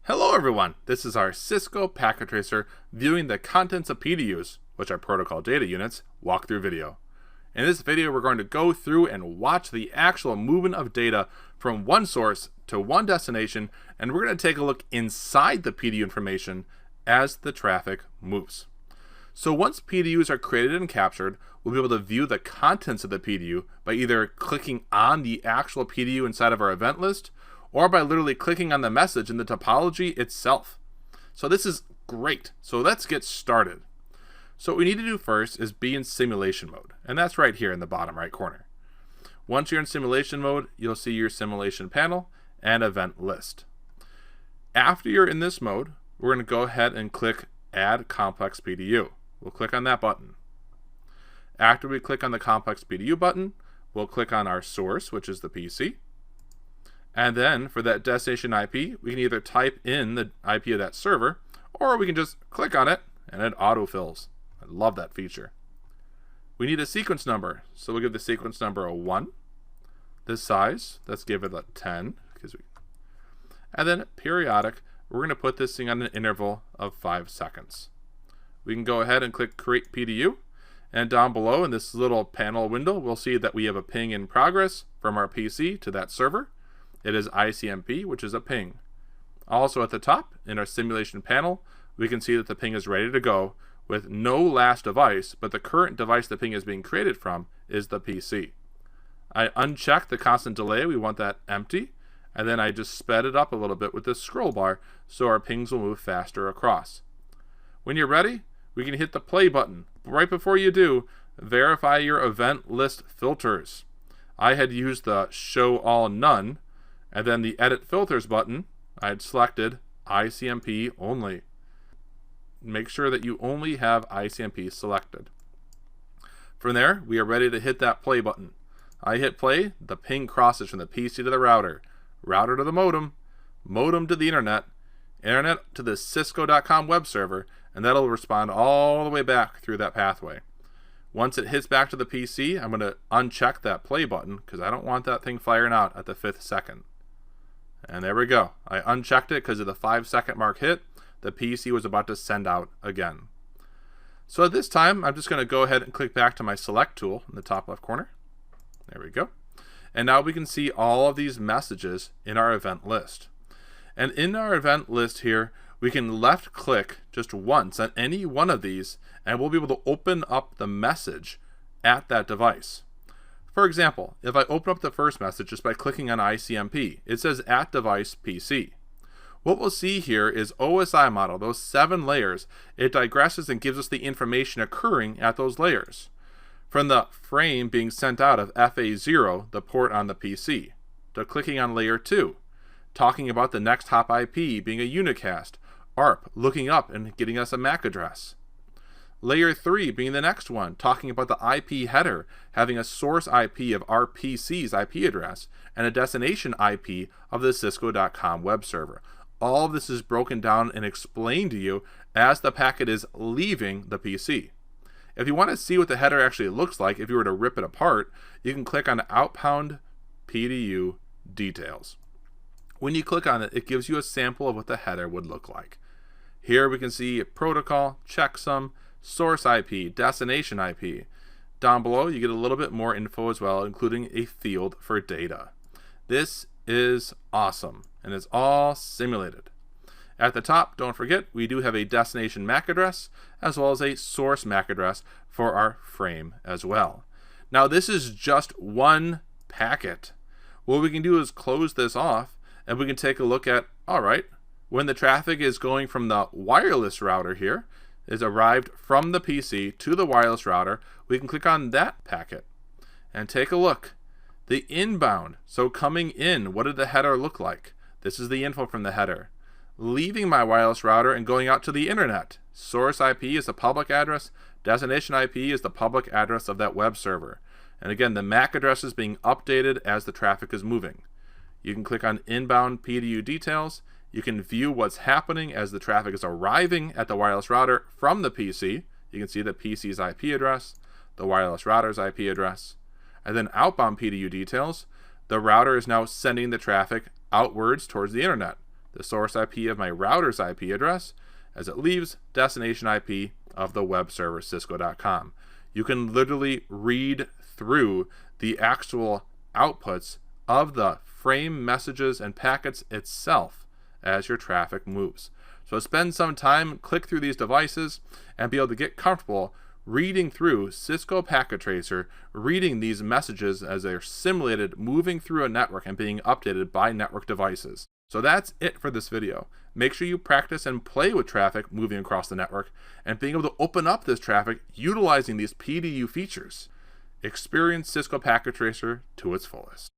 Hello everyone, this is our Cisco Packet Tracer viewing the contents of PDUs, which are protocol data units, walkthrough video. In this video we're going to go through and watch the actual movement of data from one source to one destination, and we're going to take a look inside the PDU information as the traffic moves. So once PDUs are created and captured, we'll be able to view the contents of the PDU by either clicking on the actual PDU inside of our event list, or by literally clicking on the message in the topology itself. So this is great. So let's get started. So what we need to do first is be in simulation mode, and that's right here in the bottom right corner. Once you're in simulation mode, you'll see your simulation panel and event list. After you're in this mode, we're going to go ahead and click Add Complex PDU. We'll click on that button. After we click on the Complex PDU button, we'll click on our source, which is the PC. And then for that destination IP, we can either type in the IP of that server, or we can just click on it and it autofills. I love that feature. We need a sequence number, so we'll give the sequence number a 1. This size, let's give it a 10. And then periodic, we're going to put this thing on an interval of 5 seconds. We can go ahead and click Create PDU, and down below in this little panel window, we'll see that we have a ping in progress from our PC to that server. It is ICMP, which is a ping. Also at the top, in our simulation panel, we can see that the ping is ready to go with no last device, but the current device the ping is being created from is the PC. I uncheck the constant delay, we want that empty, and then I just sped it up a little bit with this scroll bar so our pings will move faster across. When you're ready, we can hit the play button. Right before you do, verify your event list filters. I had used the show all none, and then the edit filters button, I had selected ICMP only. Make sure that you only have ICMP selected. From there, we are ready to hit that play button. I hit play, the ping crosses from the PC to the router, router to the modem, modem to the internet to the cisco.com web server, and that'll respond all the way back through that pathway. Once it hits back to the PC, I'm going to uncheck that play button because I don't want that thing firing out at the 5th second. And there we go. I unchecked it because of the 5-second mark hit. The PC was about to send out again. So at this time, I'm just going to go ahead and click back to my select tool in the top left corner. There we go. And now we can see all of these messages in our event list. And in our event list here, we can left click just once on any one of these, and we'll be able to open up the message at that device. For example, if I open up the first message just by clicking on ICMP, it says at device PC. What we'll see here is OSI model, those 7 layers. It digresses and gives us the information occurring at those layers. From the frame being sent out of FA0, the port on the PC, to clicking on layer 2, talking about the next hop IP being a unicast, ARP looking up and getting us a MAC address. Layer 3 being the next one, talking about the IP header, having a source IP of our PC's IP address, and a destination IP of the cisco.com web server. All of this is broken down and explained to you as the packet is leaving the PC. If you want to see what the header actually looks like, if you were to rip it apart, you can click on Outbound PDU Details. When you click on it, it gives you a sample of what the header would look like. Here we can see protocol, checksum, source IP, destination IP. Down below you get a little bit more info as well, including a field for data. This is awesome, and it's all simulated. At the top, don't forget, we do have a destination MAC address as well as a source MAC address for our frame as well. Now this is just one packet. What we can do is close this off, and we can take a look at, alright, when the traffic is going from the wireless router here, is arrived from the PC to the wireless router, we can click on that packet and take a look. The inbound, so coming in, what did the header look like? This is the info from the header. Leaving my wireless router and going out to the internet. Source IP is the public address, destination IP is the public address of that web server. And again, the MAC address is being updated as the traffic is moving. You can click on Inbound PDU Details. You can view what's happening as the traffic is arriving at the wireless router from the PC. You can see the PC's IP address, the wireless router's IP address, and then outbound PDU details. The router is now sending the traffic outwards towards the internet. the source IP of my router's IP address as it leaves destination IP of the web server cisco.com. You can literally read through the actual outputs of the frame messages and packets itself as your traffic moves. So spend some time, click through these devices, and be able to get comfortable reading through Cisco Packet Tracer, reading these messages as they're simulated moving through a network and being updated by network devices. So that's it for this video. Make sure you practice and play with traffic moving across the network and being able to open up this traffic utilizing these PDU features. Experience Cisco Packet Tracer to its fullest.